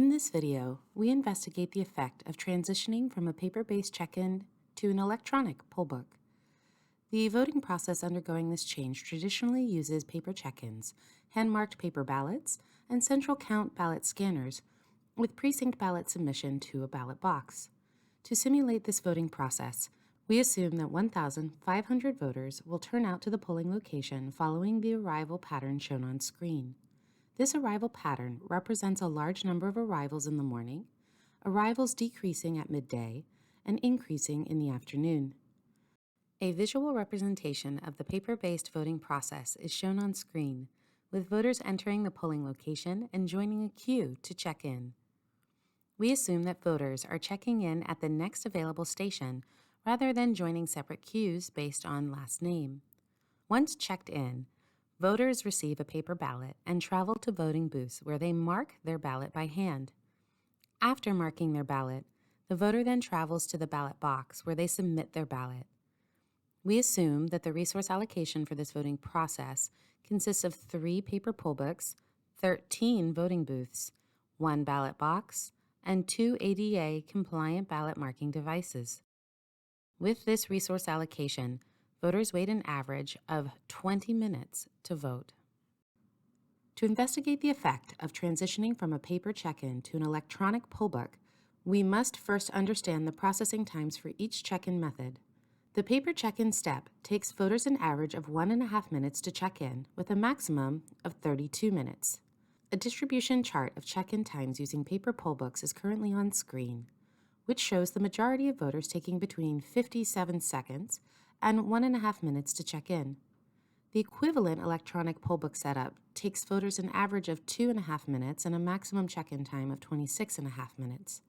In this video, we investigate the effect of transitioning from a paper-based check-in to an electronic poll book. The voting process undergoing this change traditionally uses paper check-ins, hand-marked paper ballots, and central count ballot scanners with precinct ballot submission to a ballot box. To simulate this voting process, we assume that 1,500 voters will turn out to the polling location following the arrival pattern shown on screen. This arrival pattern represents a large number of arrivals in the morning, arrivals decreasing at midday, and increasing in the afternoon. A visual representation of the paper-based voting process is shown on screen, with voters entering the polling location and joining a queue to check in. We assume that voters are checking in at the next available station rather than joining separate queues based on last name. Once checked in, voters receive a paper ballot and travel to voting booths where they mark their ballot by hand. After marking their ballot, the voter then travels to the ballot box where they submit their ballot. We assume that the resource allocation for this voting process consists of 3 paper poll books, 13 voting booths, 1 ballot box, and 2 ADA-compliant ballot marking devices. With this resource allocation, voters wait an average of 20 minutes to vote. To investigate the effect of transitioning from a paper check-in to an electronic poll book, we must first understand the processing times for each check-in method. The paper check-in step takes voters an average of 1.5 minutes to check in, with a maximum of 32 minutes. A distribution chart of check-in times using paper poll books is currently on screen, which shows the majority of voters taking between 57 seconds and 1.5 minutes to check in. The equivalent electronic poll book setup takes voters an average of 2.5 minutes and a maximum check-in time of 26.5 minutes.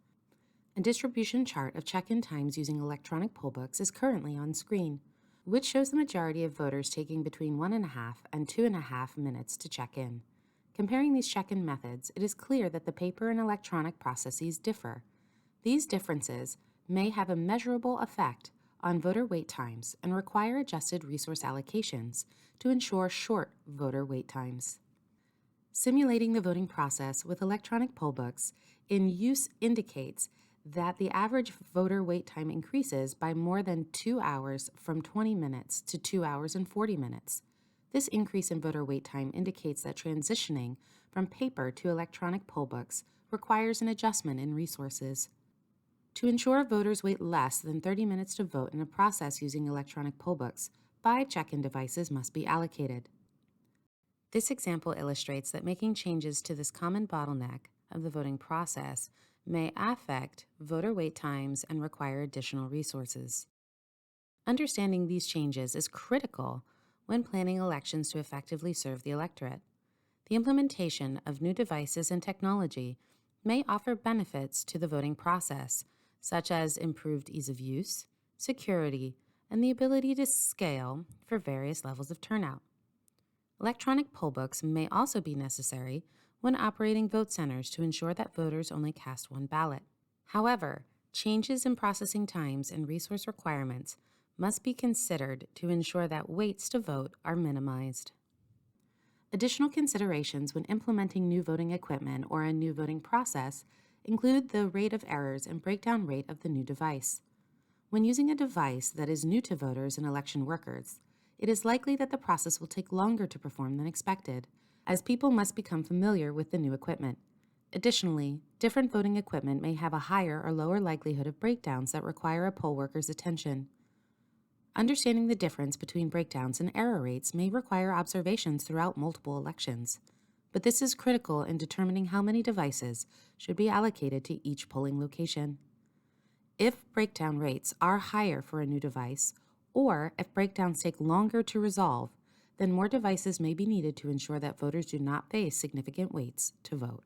A distribution chart of check-in times using electronic poll books is currently on screen, which shows the majority of voters taking between 1.5 and 2.5 minutes to check in. Comparing these check-in methods, it is clear that the paper and electronic processes differ. These differences may have a measurable effect on voter wait times and require adjusted resource allocations to ensure short voter wait times. Simulating the voting process with electronic poll books in use indicates that the average voter wait time increases by more than 2 hours from 20 minutes to 2 hours and 40 minutes. This increase in voter wait time indicates that transitioning from paper to electronic poll books requires an adjustment in resources. To ensure voters wait less than 30 minutes to vote in a process using electronic poll books, 5 check-in devices must be allocated. This example illustrates that making changes to this common bottleneck of the voting process may affect voter wait times and require additional resources. Understanding these changes is critical when planning elections to effectively serve the electorate. The implementation of new devices and technology may offer benefits to the voting process, such as improved ease of use, security, and the ability to scale for various levels of turnout. Electronic poll books may also be necessary when operating vote centers to ensure that voters only cast one ballot. However, changes in processing times and resource requirements must be considered to ensure that waits to vote are minimized. Additional considerations when implementing new voting equipment or a new voting process include the rate of errors and breakdown rate of the new device. When using a device that is new to voters and election workers, it is likely that the process will take longer to perform than expected, as people must become familiar with the new equipment. Additionally, different voting equipment may have a higher or lower likelihood of breakdowns that require a poll worker's attention. Understanding the difference between breakdowns and error rates may require observations throughout multiple elections, but this is critical in determining how many devices should be allocated to each polling location. If breakdown rates are higher for a new device, or if breakdowns take longer to resolve, then more devices may be needed to ensure that voters do not face significant waits to vote.